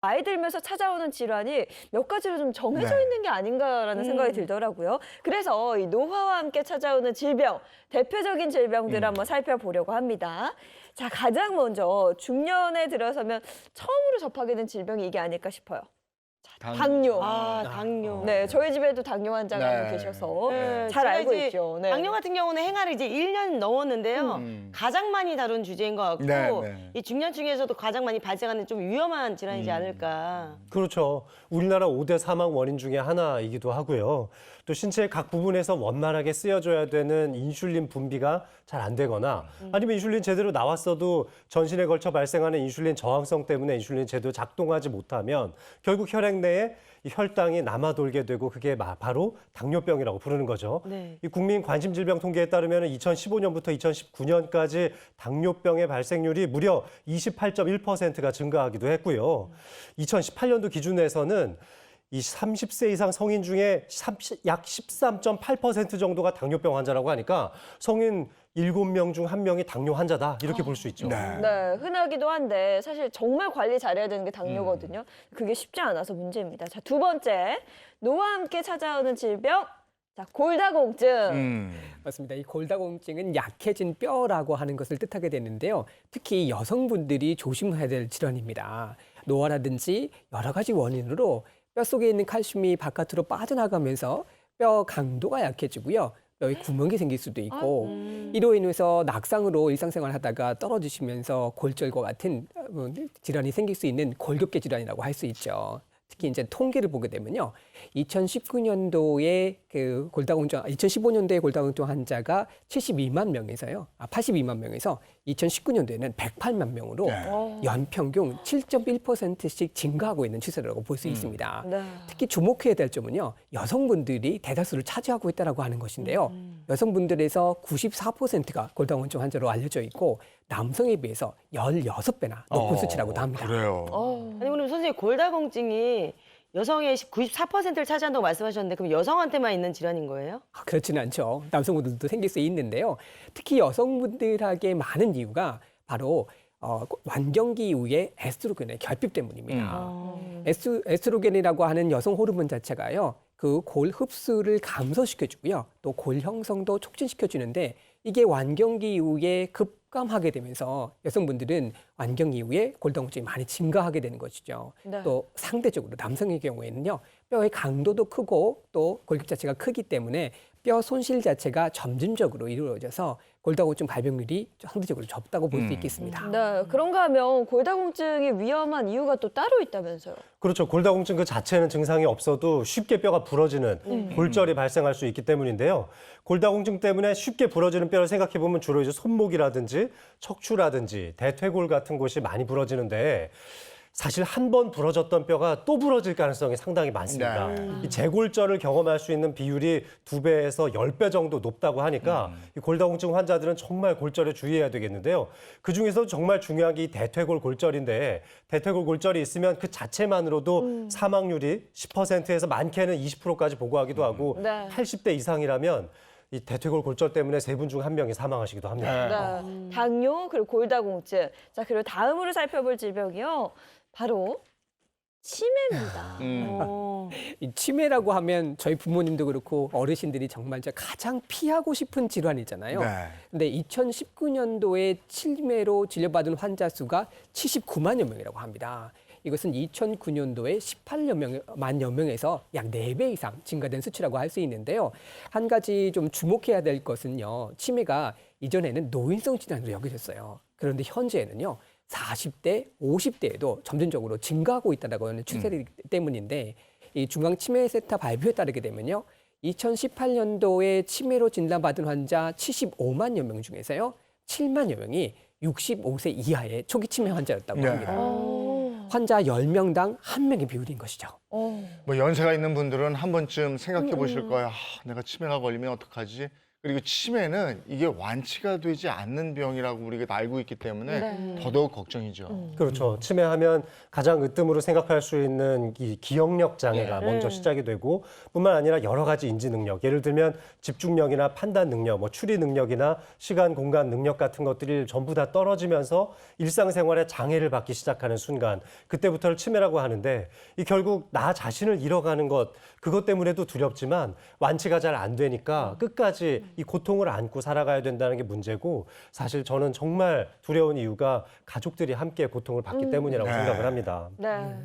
나이 들면서 찾아오는 질환이 몇 가지로 좀 정해져 있는 게 아닌가라는 생각이 들더라고요. 그래서 이 노화와 함께 찾아오는 질병, 대표적인 질병들을 한번 살펴보려고 합니다. 자, 가장 먼저 중년에 들어서면 처음으로 접하게 된 질병이 이게 아닐까 싶어요. 당뇨. 당뇨. 네, 저희 집에도 당뇨 환자가 한 분 계셔서 잘 알고 있죠. 네. 당뇨 같은 경우는 행하를 이제 1년 넘었는데요. 가장 많이 다룬 주제인 것 같고 이 중년층에서도 가장 많이 발생하는 좀 위험한 질환이지 않을까. 그렇죠. 우리나라 5대 사망 원인 중에 하나이기도 하고요. 또 신체의 각 부분에서 원만하게 쓰여줘야 되는 인슐린 분비가 잘 안 되거나 아니면 인슐린 제대로 나왔어도 전신에 걸쳐 발생하는 인슐린 저항성 때문에 인슐린 제대로 작동하지 못하면 결국 혈액 내에 이 혈당이 남아 돌게 되고 그게 바로 당뇨병이라고 부르는 거죠. 네. 이 국민관심질병 통계에 따르면 2015년부터 2019년까지 당뇨병의 발생률이 무려 28.1%가 증가하기도 했고요. 2018년도 기준에서는 이 30세 이상 성인 중에 약 13.8% 정도가 당뇨병 환자라고 하니까 성인 7명 중 1명이 당뇨 환자다 이렇게 볼 수 있죠. 네, 흔하기도 한데 사실 정말 관리 잘해야 되는 게 당뇨거든요. 그게 쉽지 않아서 문제입니다. 자, 두 번째, 노화와 함께 찾아오는 질병, 자, 골다공증. 맞습니다. 이 골다공증은 약해진 뼈라고 하는 것을 뜻하게 되는데요. 특히 여성분들이 조심해야 될 질환입니다. 노화라든지 여러 가지 원인으로 뼈 속에 있는 칼슘이 바깥으로 빠져나가면서 뼈 강도가 약해지고요. 뼈에 구멍이 생길 수도 있고 이로 인해서 낙상으로 일상생활 하다가 떨어지시면서 골절과 같은 질환이 생길 수 있는 골격계 질환이라고 할 수 있죠. 특히 이제 통계를 보게 되면요. 2019년도에 2015년도에 골다공증 환자가 72만 명에서요. 82만 명에서 2019년도에는 108만 명으로 연평균 7.1%씩 증가하고 있는 추세라고 볼 수 있습니다. 네. 특히 주목해야 될 점은요. 여성분들이 대다수를 차지하고 있다고 하는 것인데요. 여성분들에서 94%가 골다공증 환자로 알려져 있고 남성에 비해서 16배나 높은 수치라고도 합니다. 그래요. 아니 그럼 선생님 골다공증이 여성의 94%를 차지한다고 말씀하셨는데 그럼 여성한테만 있는 질환인 거예요? 그렇지는 않죠. 남성분들도 생길 수 있는데요. 특히 여성분들에게 많은 이유가 바로 완경기 이후에 에스트로겐의 결핍 때문입니다. 에스트로겐이라고 하는 여성 호르몬 자체가요. 그 골 흡수를 감소시켜주고요. 또 골 형성도 촉진시켜주는데 이게 완경기 이후에 급감하게 되면서 여성분들은 완경 이후에 골다공증이 많이 증가하게 되는 것이죠. 네. 또 상대적으로 남성의 경우에는요. 뼈의 강도도 크고 또 골격 자체가 크기 때문에 뼈 손실 자체가 점진적으로 이루어져서 골다공증 발병률이 상대적으로 적다고 볼 수 있겠습니다. 네, 그런가 하면 골다공증이 위험한 이유가 또 따로 있다면서요. 그렇죠. 골다공증 그 자체는 증상이 없어도 쉽게 뼈가 부러지는 골절이 발생할 수 있기 때문인데요. 골다공증 때문에 쉽게 부러지는 뼈를 생각해 보면 주로 이제 손목이라든지 척추라든지 대퇴골 같은 곳이 많이 부러지는데 사실 한 번 부러졌던 뼈가 또 부러질 가능성이 상당히 많습니다. 이 재골절을 경험할 수 있는 비율이 2배에서 10배 정도 높다고 하니까 이 골다공증 환자들은 정말 골절에 주의해야 되겠는데요. 그중에서 정말 중요한 게 이 대퇴골 골절인데 대퇴골 골절이 있으면 그 자체만으로도 사망률이 10%에서 많게는 20%까지 보고하기도 하고 네. 80대 이상이라면 이 대퇴골 골절 때문에 3분 중 1명이 사망하시기도 합니다. 네. 당뇨, 그리고 골다공증. 자, 그리고 다음으로 살펴볼 질병이요. 바로 치매입니다. 이 치매라고 하면 저희 부모님도 그렇고 어르신들이 정말 가장 피하고 싶은 질환이잖아요. 근데 2019년도에 치매로 진료받은 환자 수가 79만여 명이라고 합니다. 이것은 2009년도에 18만여 명에서 약 4배 이상 증가된 수치라고 할 수 있는데요. 한 가지 좀 주목해야 될 것은요. 치매가 이전에는 노인성 질환으로 여겨졌어요. 그런데 현재는요. 40대, 50대에도 점진적으로 증가하고 있다는 하는 추세 때문인데 이 중앙치매센터 발표에 따르게 되면요. 2018년도에 치매로 진단받은 환자 75만여 명 중에서요. 7만여 명이 65세 이하의 초기 치매 환자였다고 합니다. 환자 10명당 1명의 비율인 것이죠. 뭐 연세가 있는 분들은 한 번쯤 생각해 보실 거예요. 내가 치매가 걸리면 어떡하지? 그리고 치매는 이게 완치가 되지 않는 병이라고 우리가 알고 있기 때문에 더더욱 걱정이죠. 그렇죠. 치매하면 가장 으뜸으로 생각할 수 있는 이 기억력 장애가 먼저 시작이 되고 뿐만 아니라 여러 가지 인지 능력, 예를 들면 집중력이나 판단 능력, 뭐 추리 능력이나 시간, 공간 능력 같은 것들이 전부 다 떨어지면서 일상생활에 장애를 받기 시작하는 순간, 그때부터를 치매라고 하는데 이 결국 나 자신을 잃어가는 것, 그것 때문에도 두렵지만 완치가 잘 안 되니까 끝까지 이 고통을 안고 살아가야 된다는 게 문제고, 사실 저는 정말 두려운 이유가 가족들이 함께 고통을 받기 때문이라고 네. 생각을 합니다. 네.